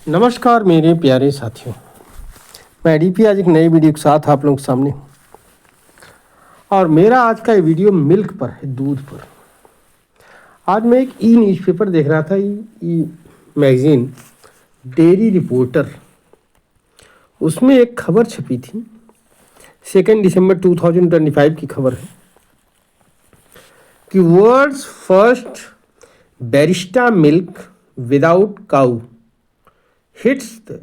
नमस्कार मेरे प्यारे साथियों, मैं डीपी आज एक नई वीडियो के साथ आप लोगों के सामने हूँ। और मेरा आज का ये वीडियो मिल्क पर है, दूध पर। आज मैं एक ई न्यूज़पेपर देख रहा था, ई मैगज़ीन डेयरी रिपोर्टर। उसमें एक खबर छपी थी, 2 दिसंबर 2025 की खबर है कि world's first barista milk without cow hits the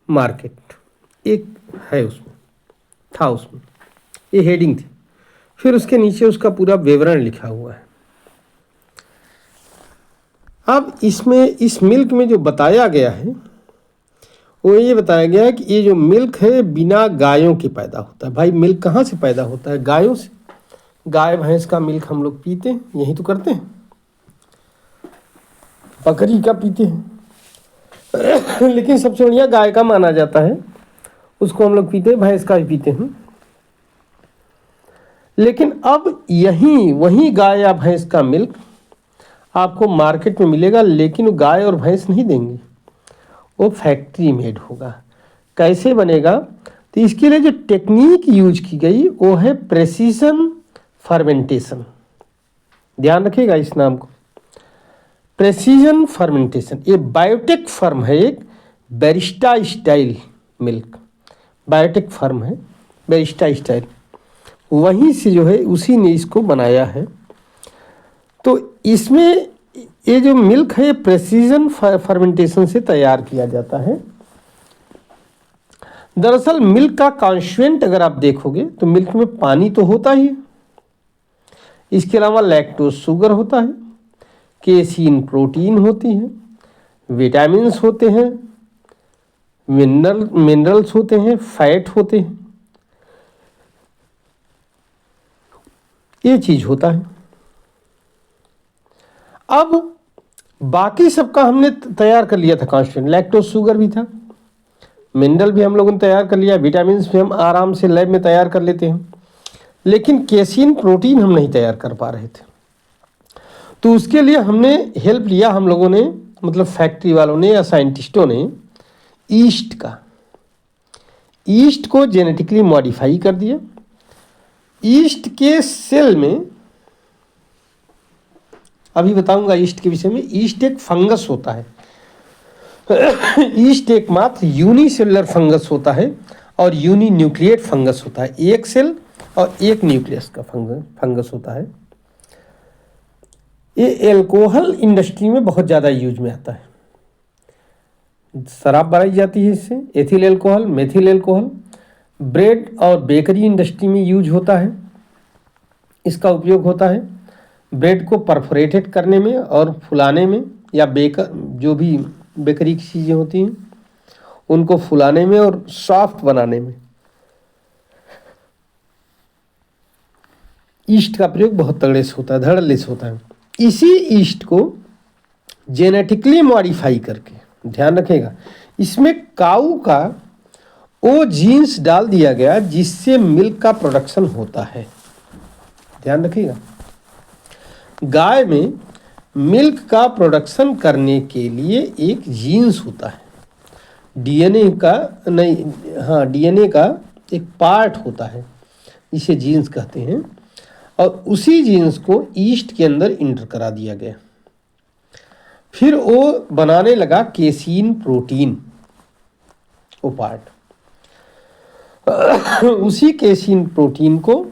market. एक है उसमें, था उसमें, ये हेडिंग थी। फिर उसके नीचे उसका पूरा विवरण लिखा हुआ है। अब इसमें इस मिल्क में जो बताया गया है वो ये बताया गया है कि ये जो मिल्क है बिना गायों के पैदा होता है। भाई मिल्क कहाँ से पैदा होता है? गायों से। गाय भैंस का मिल्क हम लोग पीते हैं, यही तो करते हैं। बकरी का पीते हैं लेकिन सबसे बढ़िया गाय का माना जाता है, उसको हम लोग पीते हैं। भैंस का भी पीते हैं। लेकिन अब यहीं वही गाय या भैंस का मिल्क आपको मार्केट में मिलेगा, लेकिन वो गाय और भैंस नहीं देंगे, वो फैक्ट्री मेड होगा। कैसे बनेगा? तो इसके लिए जो टेक्निक यूज की गई वो है प्रेसिजन फर्मेंटेशन। ध्यान रखिएगा इस नाम को, प्रेसिजन फर्मेंटेशन। ये बायोटेक फर्म है, एक Barista style milk biotech firm है, बैरिस्टा स्टाइल। वहीं से जो है उसी ने इसको बनाया है। तो इसमें ये जो मिल्क है प्रेसिजन फर्मेंटेशन से तैयार किया जाता है। दरअसल मिल्क का कॉन्स्टिट्यूएंट अगर आप देखोगे तो मिल्क में पानी तो होता ही है, इसके अलावा लैक्टोज शुगर होता है, केसीन प्रोटीन होती है, विटामिन्स होते हैं, मिनरल्स होते हैं, फैट होते हैं, ये चीज होता है। अब बाकी सबका हमने तैयार कर लिया था कॉन्स्टेंट, लैक्टोज शुगर भी था, मिनरल भी हम लोगों ने तैयार कर लिया, विटामिन्स भी हम आराम से लैब में तैयार कर लेते हैं, लेकिन केसीन प्रोटीन हम नहीं तैयार कर पा रहे थे। तो उसके लिए हमने हेल्प लिया हम लोगों ने, मतलब फैक्ट्री वालों ने या साइंटिस्टों ने, ईस्ट का। ईस्ट को जेनेटिकली मॉडिफाई कर दिया। ईस्ट के सेल में, अभी बताऊंगा ईस्ट के विषय में। ईस्ट एक फंगस होता है ईस्ट एकमात्र यूनिसेलुलर फंगस होता है और यूनिन्यूक्लिएट फंगस होता है। एक सेल और एक न्यूक्लियस का फंगस होता है। ये एल्कोहल इंडस्ट्री में बहुत ज़्यादा यूज में आता है। शराब बनाई जाती है इससे, ethyl alcohol, methyl alcohol. Bread और बेकरी इंडस्ट्री में यूज होता है, इसका उपयोग होता है। ब्रेड को परफोरेटेड करने में और फुलाने में, या जो भी बेकरी की चीज़ें होती हैं उनको फुलाने में और सॉफ्ट बनाने में ईस्ट का प्रयोग बहुत तगड़े से होता है, धड़ल्ले से होता है। इसी ईस्ट को जेनेटिकली मॉडिफाई करके, ध्यान रखिएगा, इसमें काऊ का वो जीन्स डाल दिया गया जिससे मिल्क का प्रोडक्शन होता है। ध्यान रखिएगा, गाय में मिल्क का प्रोडक्शन करने के लिए एक जीन्स होता है, डीएनए का नहीं, हाँ डीएनए का एक पार्ट होता है, इसे जीन्स कहते हैं। और उसी जीन्स को ईस्ट के अंदर इंटर करा दिया गया। फिर वो बनाने लगा केसीन प्रोटीन, वो पार्ट। उसी केसीन प्रोटीन को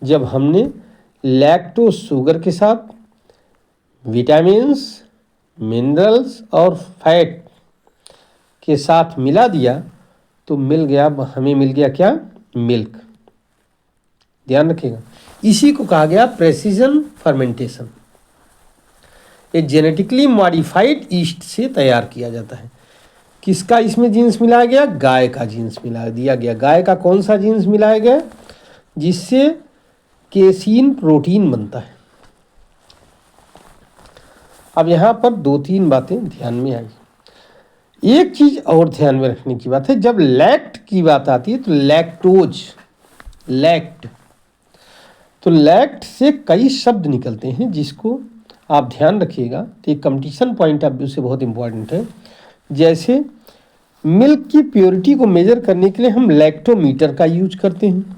जब हमने लैक्टोज शुगर के साथ विटामिन्स, मिनरल्स और फैट के साथ मिला दिया तो हमें मिल गया क्या? मिल्क। ध्यान रखिएगा, इसी को कहा गया प्रेसिजन फर्मेंटेशन। ये जेनेटिकली मॉडिफाइड ईस्ट से तैयार किया जाता है। किसका इसमें जीन्स मिलाया गया? गाय का जीन्स मिला दिया गया। गाय का कौन सा जीन्स मिलाया गया? जिससे केसीन प्रोटीन बनता है। अब यहाँ पर 2-3 बातें ध्यान में आई। एक चीज और ध्यान में रखने की बात है, जब लैक्ट की बात आती है तो लैक्टोज, तो लैक्ट से कई शब्द निकलते हैं जिसको आप ध्यान रखिएगा। तो एक कंपटीशन पॉइंट ऑफ व्यू से बहुत इंपॉर्टेंट है जैसे मिल्क की प्योरिटी को मेजर करने के लिए हम लैक्टोमीटर का यूज करते हैं।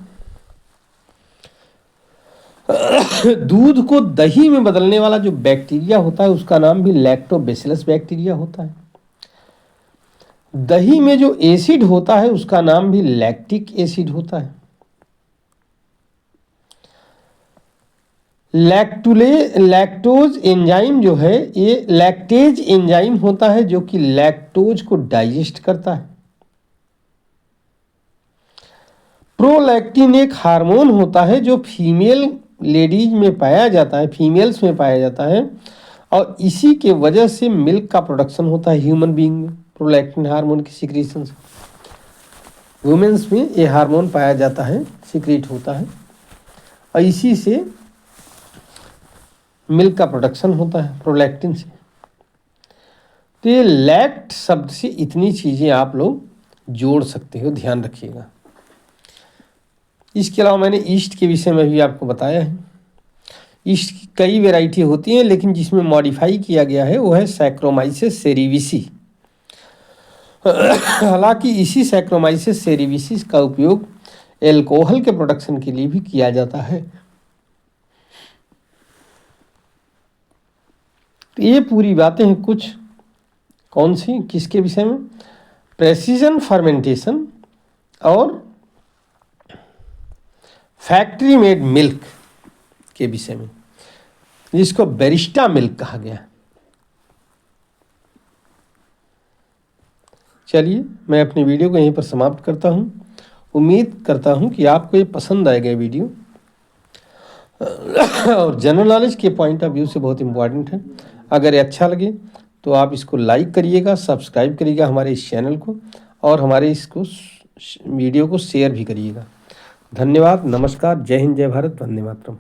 दूध को दही में बदलने वाला जो बैक्टीरिया होता है उसका नाम भी लैक्टोबैसिलस बैक्टीरिया होता है। दही में जो एसिड होता है उसका नाम भी लैक्टिक एसिड होता है। लैक्टोज एंजाइम जो है ये लैक्टेज एंजाइम होता है जो कि लैक्टोज को डाइजेस्ट करता है। प्रोलैक्टिन एक हार्मोन होता है जो फीमेल लेडीज में पाया जाता है, फीमेल्स में पाया जाता है, और इसी के वजह से मिल्क का प्रोडक्शन होता है ह्यूमन बीइंग में। प्रोलैक्टिन हार्मोन की सिक्रीशन से वुमेन्स में ये हार्मोन पाया जाता है, सिक्रीट होता है, और इसी से मिल्क का प्रोडक्शन होता है प्रोलैक्टिन से। तो ये लैक्ट शब्द से इतनी चीज़ें आप लोग जोड़ सकते हो, ध्यान रखिएगा। इसके अलावा मैंने ईस्ट के विषय में भी आपको बताया है। ईस्ट की कई वैरायटी होती हैं, लेकिन जिसमें मॉडिफाई किया गया है वो है सैक्रोमाइसेस सेरेविसी। हालांकि इसी सैक्रोमाइसेस सेरेविसिस का उपयोग एल्कोहल के प्रोडक्शन के लिए भी किया जाता है। तो ये पूरी बातें हैं कुछ, कौन सी, किसके विषय में, प्रेसिजन फर्मेंटेशन और फैक्ट्री मेड मिल्क के विषय में, जिसको बैरिस्टा मिल्क कहा गया। चलिए मैं अपनी वीडियो को यहीं पर समाप्त करता हूँ। उम्मीद करता हूँ कि आपको ये पसंद आएगा वीडियो, और जनरल नॉलेज के पॉइंट ऑफ व्यू से बहुत इम्पॉर्टेंट है। अगर ये अच्छा लगे तो आप इसको लाइक करिएगा, सब्सक्राइब करिएगा हमारे इस चैनल को, और हमारे इसको वीडियो को शेयर भी करिएगा। धन्यवाद, नमस्कार, जय हिंद, जय भारत, वंदे मातरम।